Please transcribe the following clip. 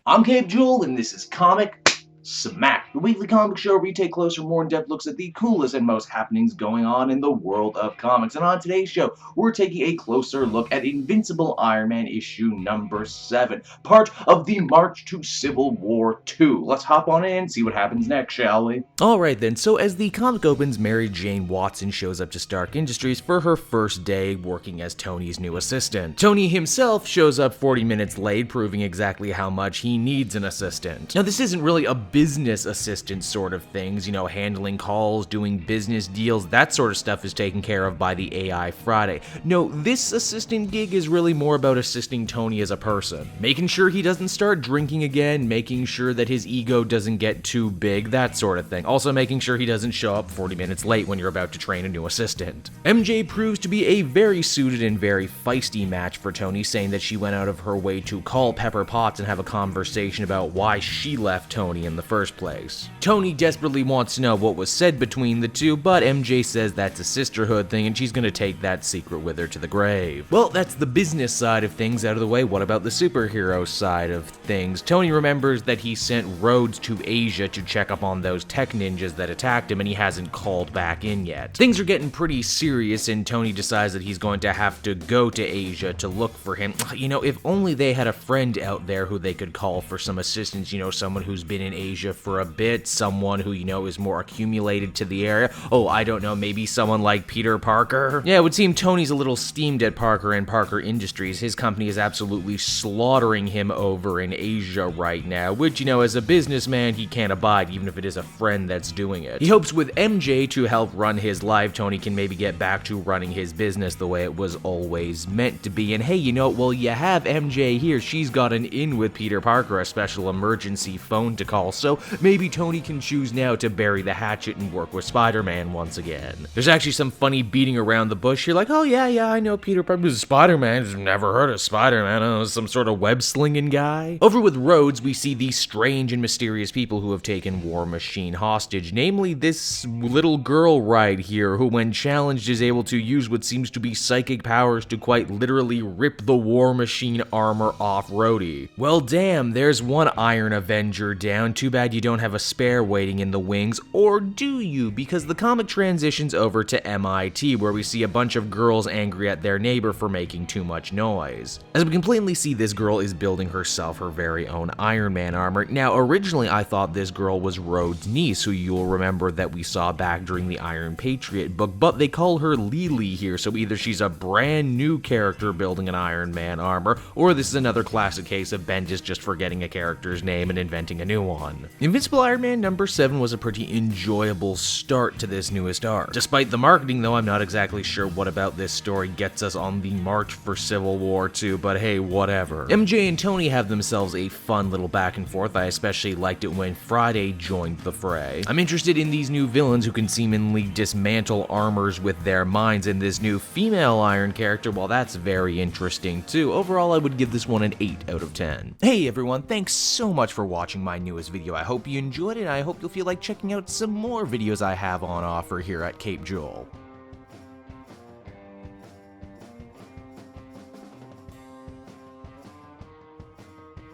I'm Cape Jewel, and this is Comic Smack, the weekly comic show where we take closer, more in-depth looks at the coolest and most happenings going on in the world of comics. And on today's show, we're taking a closer look at Invincible Iron Man issue number 7, part of the March to Civil War 2. Let's hop on in and see what happens next, shall we? Alright then, so as the comic opens, Mary Jane Watson shows up to Stark Industries for her first day working as Tony's new assistant. Tony himself shows up 40 minutes late, proving exactly how much he needs an assistant. Now this isn't really a business assistant sort of things, handling calls, doing business deals, that sort of stuff is taken care of by the AI Friday. No, this assistant gig is really more about assisting Tony as a person. Making sure he doesn't start drinking again, making sure that his ego doesn't get too big, that sort of thing. Also making sure he doesn't show up 40 minutes late when you're about to train a new assistant. MJ proves to be a very suited and very feisty match for Tony, saying that she went out of her way to call Pepper Potts and have a conversation about why she left Tony in the first place. Tony desperately wants to know what was said between the two, but MJ says that's a sisterhood thing and she's gonna take that secret with her to the grave. Well, that's the business side of things out of the way. What about the superhero side of things? Tony remembers that he sent Rhodes to Asia to check up on those tech ninjas that attacked him, and he hasn't called back in yet. Things are getting pretty serious, and Tony decides that he's going to have to go to Asia to look for him. If only they had a friend out there who they could call for some assistance, someone who's been in Asia for a bit, someone who, is more accumulated to the area. Oh, I don't know, maybe someone like Peter Parker? Yeah, it would seem Tony's a little steamed at Parker and Parker Industries. His company is absolutely slaughtering him over in Asia right now, which, as a businessman, he can't abide, even if it is a friend that's doing it. He hopes with MJ to help run his life, Tony can maybe get back to running his business the way it was always meant to be. And hey, well, you have MJ here. She's got an in with Peter Parker, a special emergency phone to call, so maybe Tony can choose now to bury the hatchet and work with Spider-Man once again. There's actually some funny beating around the bush here, like, oh yeah, I know Peter Parker, Spider-Man, I've never heard of Spider-Man, I don't know, some sort of web-slinging guy. Over with Rhodes, we see these strange and mysterious people who have taken War Machine hostage, namely this little girl right here, who when challenged is able to use what seems to be psychic powers to quite literally rip the War Machine armor off Rhodey. Well damn, there's one Iron Avenger down. Too bad you don't have a spare waiting in the wings, or do you? Because the comic transitions over to MIT, where we see a bunch of girls angry at their neighbor for making too much noise. As we can plainly see, this girl is building herself her very own Iron Man armor. Now, originally I thought this girl was Rhodes' niece, who you'll remember that we saw back during the Iron Patriot book, but they call her Lily here, so either she's a brand new character building an Iron Man armor, or this is another classic case of Bendis just forgetting a character's name and inventing a new one. Invincible Iron Man number 7 was a pretty enjoyable start to this newest arc. Despite the marketing though, I'm not exactly sure what about this story gets us on the march for Civil War 2, but hey, whatever. MJ and Tony have themselves a fun little back and forth. I especially liked it when Friday joined the fray. I'm interested in these new villains who can seemingly dismantle armors with their minds, and this new female Iron character, well, that's very interesting too. Overall, I would give this one an 8 out of 10. Hey everyone, thanks so much for watching my newest video. I hope you enjoyed it, and I hope you'll feel like checking out some more videos I have on offer here at Cape Jewel.